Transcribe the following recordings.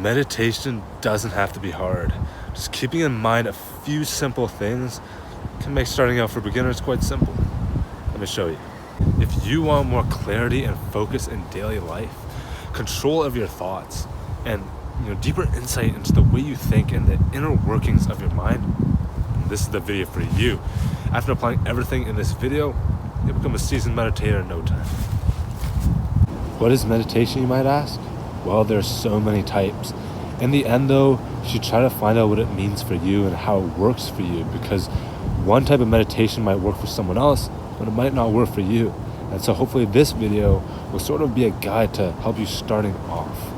Meditation doesn't have to be hard. Just keeping in mind a few simple things can make starting out for beginners quite simple. Let me show you. If you want more clarity and focus in daily life, control of your thoughts, and deeper insight into the way you think and the inner workings of your mind, this is the video for you. After applying everything in this video, you'll become a seasoned meditator in no time. What is meditation, you might ask? Well, there's so many types. In the end though, you should try to find out what it means for you and how it works for you, because one type of meditation might work for someone else, but it might not work for you. And so hopefully this video will sort of be a guide to help you starting off.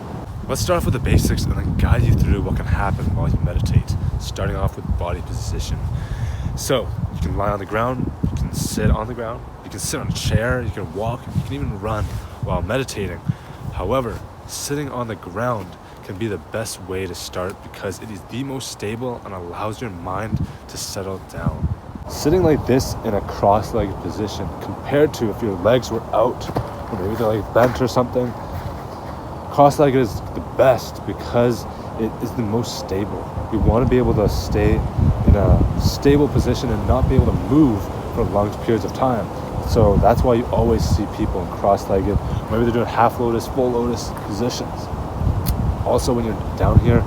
Let's start off with the basics and then guide you through what can happen while you meditate, starting off with body position. So you can lie on the ground, you can sit on the ground, you can sit on a chair, you can walk, you can even run while meditating. However, sitting on the ground can be the best way to start because it is the most stable and allows your mind to settle down. Sitting like this in a cross-legged position compared to if your legs were out or maybe they're like bent or something, cross-legged is the best because it is the most stable. You want to be able to stay in a stable position and not be able to move for long periods of time. So that's why you always see people in cross-legged, maybe they're doing half lotus, full lotus positions. Also, when you're down here,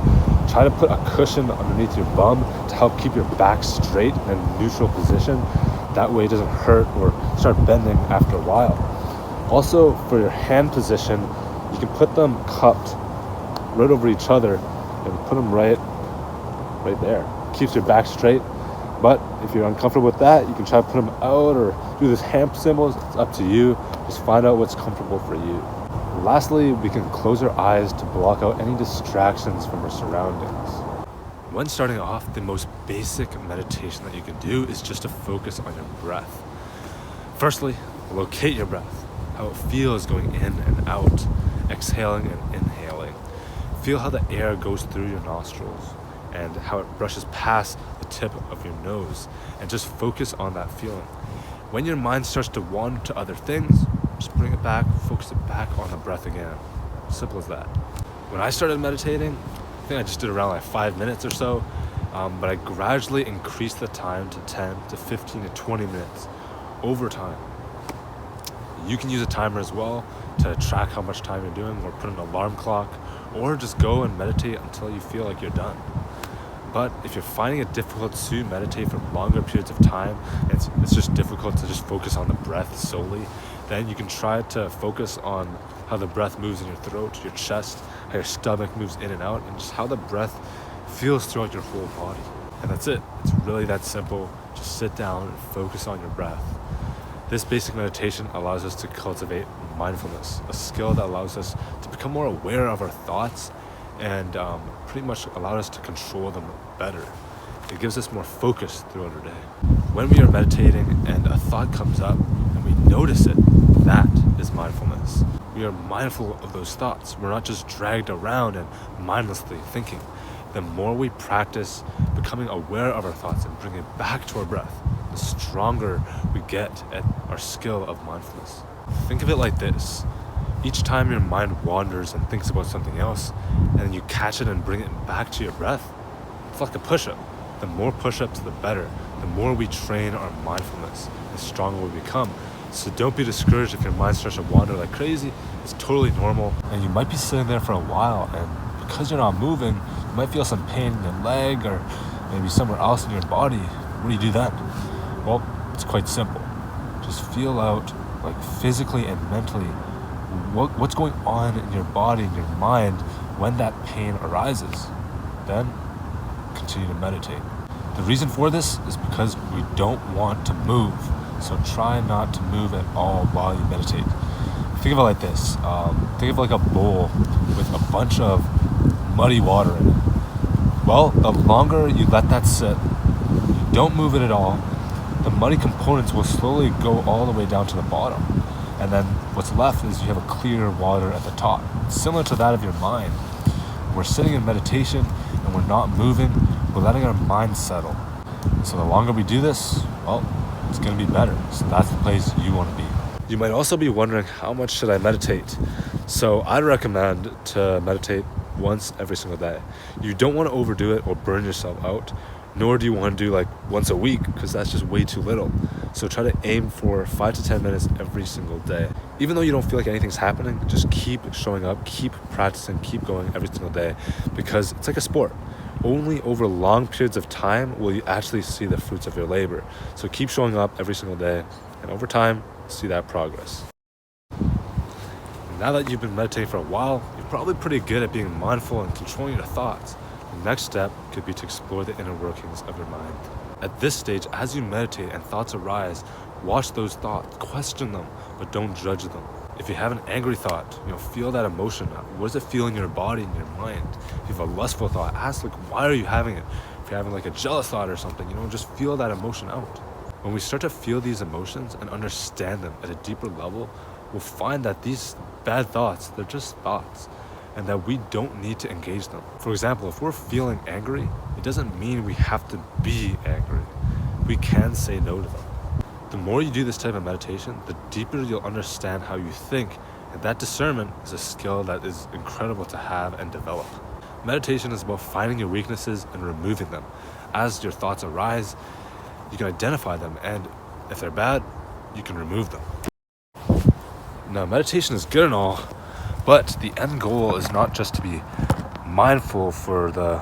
try to put a cushion underneath your bum to help keep your back straight in a neutral position. That way it doesn't hurt or start bending after a while. Also, for your hand position, you can put them cupped right over each other and put them right there. Keeps your back straight. But if you're uncomfortable with that, you can try to put them out or do this hand symbols. It's up to you. Just find out what's comfortable for you. Lastly, we can close our eyes to block out any distractions from our surroundings. When starting off, the most basic meditation that you can do is just to focus on your breath. Firstly, locate your breath, how it feels going in and out, exhaling and inhaling. Feel how the air goes through your nostrils and how it brushes past the tip of your nose, and just focus on that feeling. When your mind starts to wander to other things, just bring it back, focus it back on the breath again. Simple as that. When I started meditating, I think I just did around like 5 minutes or so, but I gradually increased the time to 10 to 15 to 20 minutes over time. You can use a timer as well to track how much time you're doing, or put an alarm clock, or just go and meditate until you feel like you're done. But if you're finding it difficult to meditate for longer periods of time, it's just difficult to just focus on the breath solely, then you can try to focus on how the breath moves in your throat, your chest, how your stomach moves in and out, and just how the breath feels throughout your whole body. And that's it. It's really that simple. Just sit down and focus on your breath. This basic meditation allows us to cultivate mindfulness, a skill that allows us to become more aware of our thoughts and pretty much allow us to control them better. It gives us more focus throughout our day. When we are meditating and a thought comes up and we notice it, that is mindfulness. We are mindful of those thoughts. We're not just dragged around and mindlessly thinking. The more we practice becoming aware of our thoughts and bring it back to our breath, the stronger we get at our skill of mindfulness. Think of it like this. Each time your mind wanders and thinks about something else, and then you catch it and bring it back to your breath, it's like a push-up. The more push-ups, the better. The more we train our mindfulness, the stronger we become. So don't be discouraged if your mind starts to wander like crazy. It's totally normal. And you might be sitting there for a while, and because you're not moving, you might feel some pain in your leg or maybe somewhere else in your body. What do you do then? Well, it's quite simple. Just feel out, like physically and mentally, what's going on in your body and your mind when that pain arises. Then continue to meditate. The reason for this is because we don't want to move, so try not to move at all while you meditate. Think of it like this. Think of it like a bowl with a bunch of muddy water in it. Well, the longer you let that sit, you don't move it at all, the muddy components will slowly go all the way down to the bottom. And then what's left is you have a clear water at the top. Similar to that of your mind. We're sitting in meditation and we're not moving, we're letting our mind settle. So the longer we do this, well, it's going to be better. So that's the place you want to be. You might also be wondering, how much should I meditate? So I'd recommend to meditate once every single day. You don't want to overdo it or burn yourself out, nor do you want to do like once a week, because that's just way too little. So try to aim for 5 to 10 minutes every single day. Even though you don't feel like anything's happening, just keep showing up, keep practicing, keep going every single day, because it's like a sport. Only over long periods of time will you actually see the fruits of your labor. So keep showing up every single day, and over time, see that progress. Now that you've been meditating for a while, you're probably pretty good at being mindful and controlling your thoughts. The next step could be to explore the inner workings of your mind. At this stage, as you meditate and thoughts arise, watch those thoughts, question them, but don't judge them. If you have an angry thought, feel that emotion. What does it feel in your body and your mind? If you have a lustful thought, ask why are you having it? If you're having a jealous thought or something, just feel that emotion out. When we start to feel these emotions and understand them at a deeper level, we'll find that these bad thoughts, they're just thoughts, and that we don't need to engage them. For example, if we're feeling angry, it doesn't mean we have to be angry. We can say no to them. The more you do this type of meditation, the deeper you'll understand how you think, and that discernment is a skill that is incredible to have and develop. Meditation is about finding your weaknesses and removing them. As your thoughts arise, you can identify them, and if they're bad, you can remove them. Now, meditation is good and all, but the end goal is not just to be mindful for the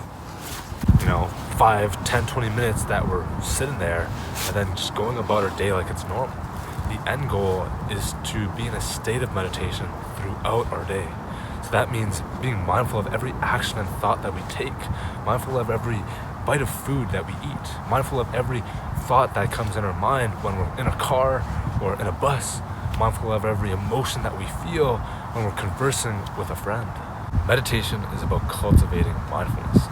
5, 10, 20 minutes that we're sitting there and then just going about our day like it's normal. The end goal is to be in a state of meditation throughout our day. So that means being mindful of every action and thought that we take, mindful of every bite of food that we eat, mindful of every thought that comes in our mind when we're in a car or in a bus, mindful of every emotion that we feel when we're conversing with a friend. Meditation is about cultivating mindfulness.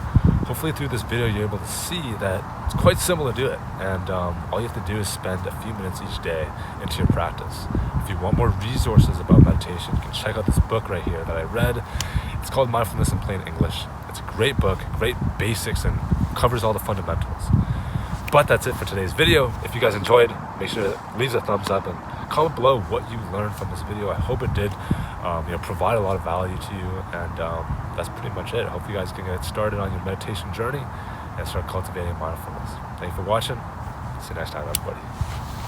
Hopefully through this video you're able to see that it's quite simple to do it, and all you have to do is spend a few minutes each day into your practice. If you want more resources about meditation, you can check out this book right here that I read. It's called Mindfulness in Plain English. It's a great book, great basics, and covers all the fundamentals. But that's it for today's video. If you guys enjoyed, make sure to leave a thumbs up and comment below what you learned from this video. I hope it did provide a lot of value to you, and that's pretty much it. I hope you guys can get started on your meditation journey and start cultivating mindfulness. Thank you for watching. See you next time, everybody.